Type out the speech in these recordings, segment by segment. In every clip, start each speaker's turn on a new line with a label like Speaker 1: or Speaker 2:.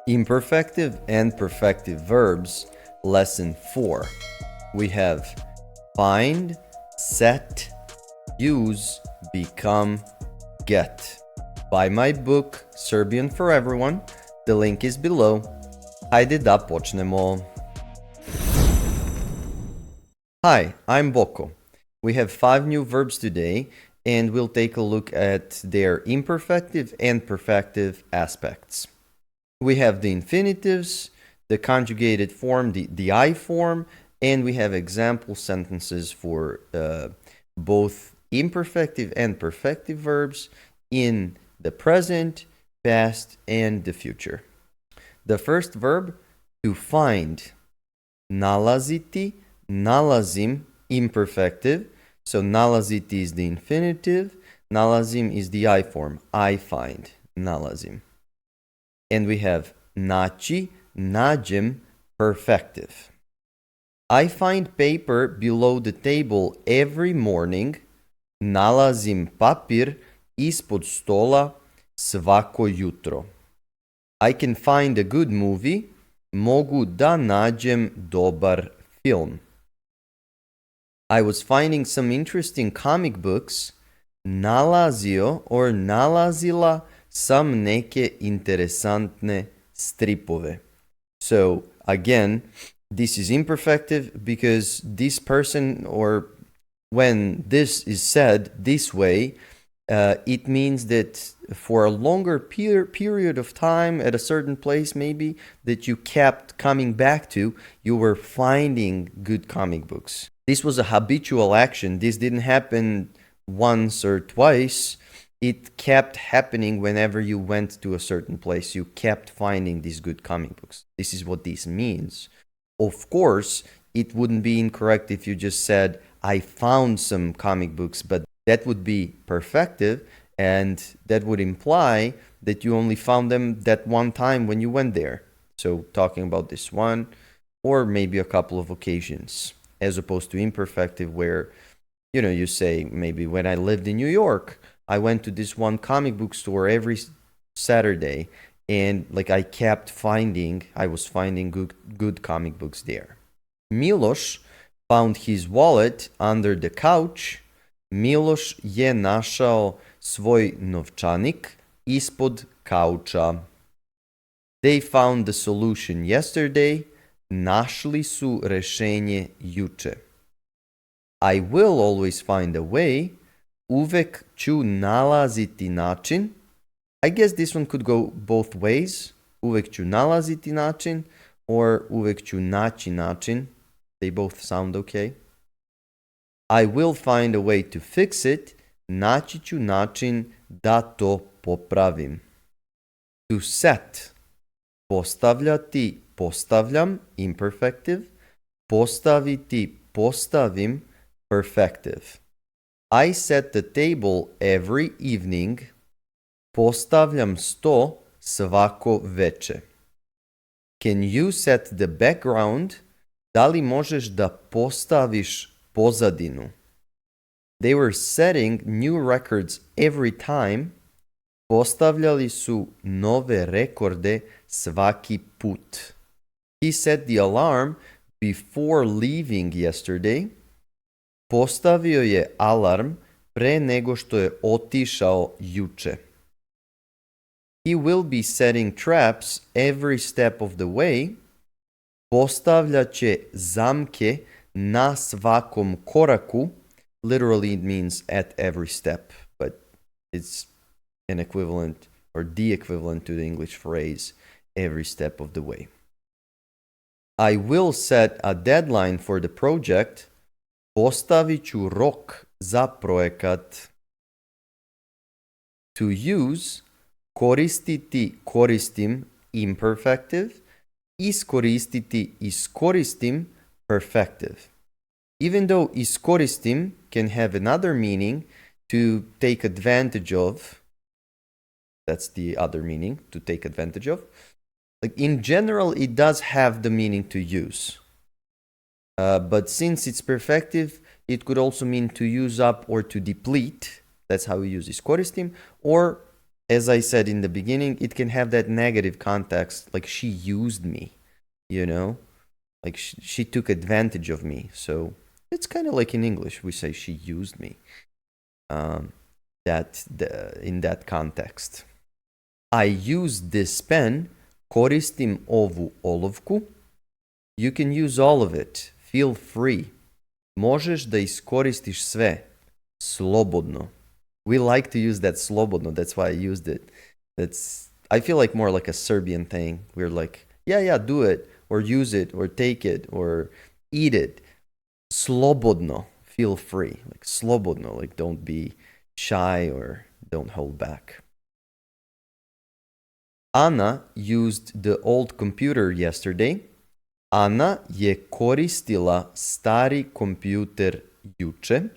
Speaker 1: Imperfective and perfective verbs, lesson 4. We have find, set, use, become, get. Buy my book, Serbian for Everyone. The link is below. Hajde da počnemo. Hi, I'm Boko. We have 5 new verbs today, and we'll take a look at their imperfective and perfective aspects. We have the infinitives, the conjugated form, the I form, and we have example sentences for both imperfective and perfective verbs in the present, past, and the future. The first verb, to find. Nalaziti, nalazim, imperfective. So nalaziti is the infinitive, nalazim is the I form. I find, nalazim. And we have naći, nađem, perfective. I find paper below the table every morning. Nalazim papir ispod stola svako jutro. I can find a good movie. Mogu da nađem dobar film. I was finding some interesting comic books. Nalazio or nalazila sam neke interesantne stripove. So again, this is imperfective because this person, or when this is said this way, it means that for a longer period of time at a certain place maybe that you kept coming back to, you were finding good comic books. This was a habitual action. This didn't happen once or twice. It kept happening whenever you went to a certain place. You kept finding these good comic books. This is what this means. Of course, it wouldn't be incorrect if you just said, I found some comic books, but that would be perfective, and that would imply that you only found them that one time when you went there. So talking about this one, or maybe a couple of occasions, as opposed to imperfective where, you say, maybe when I lived in New York, I went to this one comic book store every Saturday, and I was finding good comic books there. Miloš found his wallet under the couch. Miloš je našao svoj novčanik ispod kauča. They found the solution yesterday. Našli su rešenje juče. I will always find a way. Uvek ću nalaziti način. I guess this one could go both ways. Uvek ću nalaziti način or uvek ću naći način. They both sound okay. I will find a way to fix it. Naći ću način da to popravim. To set. Postavljati, postavljam, imperfective. Postaviti, postavim, perfective. I set the table every evening. Postavljam sto svako veče. Can you set the background? Da li možeš da postaviš pozadinu? They were setting new records every time. Postavljali su nove rekorde svaki put. He set the alarm before leaving yesterday. Postavio je alarm pre nego što je otišao juče. He will be setting traps every step of the way. Postavljaće zamke na svakom koraku. Literally it means at every step, but it's an equivalent or the equivalent to the English phrase every step of the way. I will set a deadline for the project. Postavit ću rok za projekat. To use, koristiti, koristim, imperfective. Iskoristiti, iskoristim, perfective. Even though iskoristim can have another meaning, to take advantage of, that's the other meaning, to take advantage of. In general, it does have the meaning to use. But since it's perfective, it could also mean to use up or to deplete. That's how we use iskoristim. Or as I said in the beginning, it can have that negative context, like she used me, you know? Like she took advantage of me. So it's kind of like in English, we say she used me. In that context. I use this pen, koristim ovu olovku. You can use all of it. Feel free. Možeš da iskoristiš sve. Slobodno. We like to use that slobodno. That's why I used it. I feel like more like a Serbian thing. We're like, yeah, do it, or use it, or take it, or eat it. Slobodno. Feel free. Like slobodno. Like don't be shy or don't hold back. Anna used the old computer yesterday. Ana je koristila stari kompjuter juče.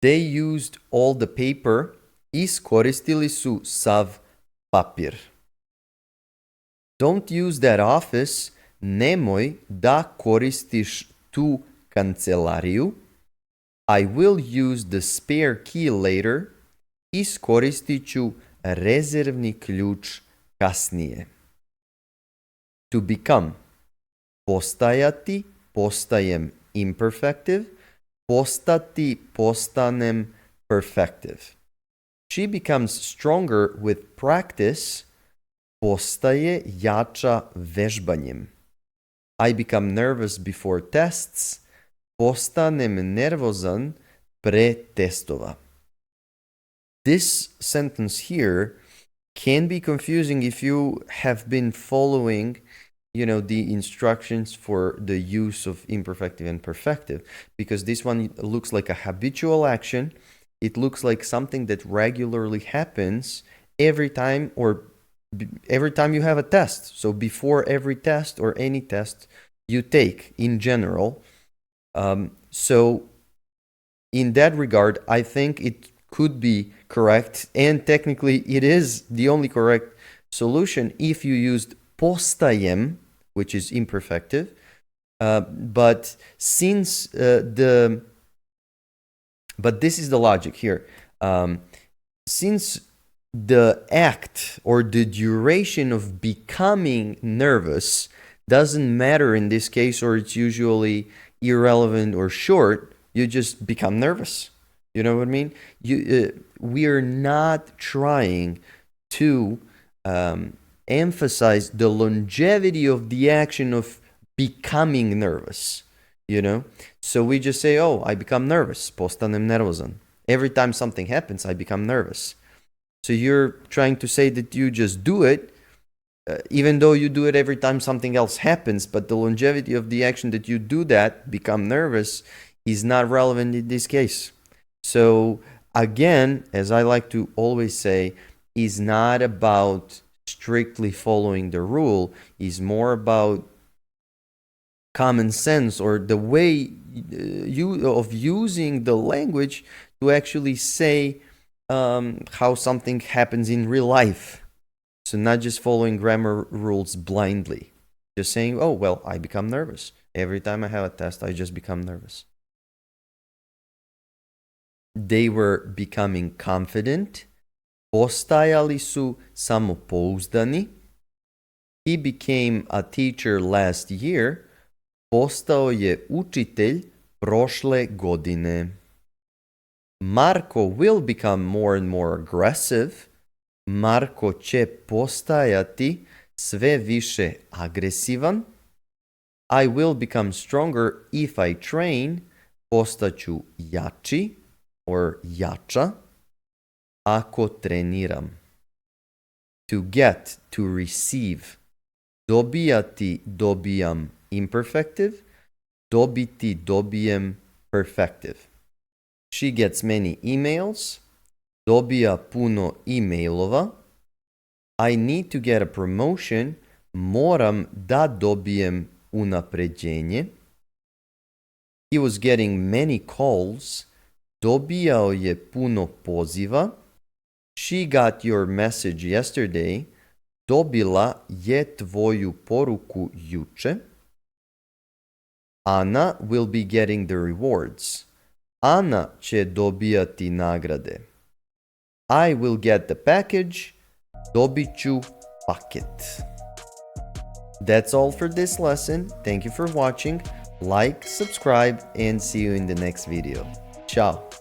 Speaker 1: They used all the paper. Iskoristili su sav papir. Don't use that office. Nemoj da koristiš tu kancelariju. I will use the spare key later. Iskoristit ću rezervni ključ kasnije. To become. Postajati, postajem imperfective. Postati, postanem perfective. She becomes stronger with practice. Postaje jača vežbanjem. I become nervous before tests. Postanem nervozan pre testova. This sentence here can be confusing if you have been following, the instructions for the use of imperfective and perfective, because this one looks like a habitual action. It looks like something that regularly happens every time you have a test. So before every test or any test you take in general. So in that regard, I think it could be correct, and technically it is the only correct solution if you used postajem, which is imperfective. But since but this is the logic here. Since the act or the duration of becoming nervous doesn't matter in this case, or it's usually irrelevant or short, you just become nervous. You know what I mean? We are not trying to emphasize the longevity of the action of becoming nervous, So we just say, oh, I become nervous. Postanem nervozan. Every time something happens, I become nervous. So you're trying to say that you just do it, even though you do it every time something else happens, but the longevity of the action that you do that, become nervous, is not relevant in this case. So again, as I like to always say, is not about strictly following the rule, is more about common sense, or the way of using the language to actually say how something happens in real life. So not just following grammar rules blindly. Just saying, oh, well, I become nervous. Every time I have a test, I just become nervous. They were becoming confident. Postajali su samopouzdani. He became a teacher last year. Postao je učitelj prošle godine. Marko will become more and more aggressive. Marko će postajati sve više agresivan. I will become stronger if I train. Postaću jači or jača ako treniram. To get, to receive. Dobijati, dobijam imperfective. Dobiti, dobijem perfective. She gets many emails. Dobija puno emailova. I need to get a promotion. Moram da dobijem unapređenje. He was getting many calls. Dobijao je puno poziva. She got your message yesterday. Dobila je tvoju poruku juče. Ana will be getting the rewards. Ana će dobijati nagrade. I will get the package. Dobit ću paket. That's all for this lesson. Thank you for watching. Like, subscribe, and see you in the next video. Ciao.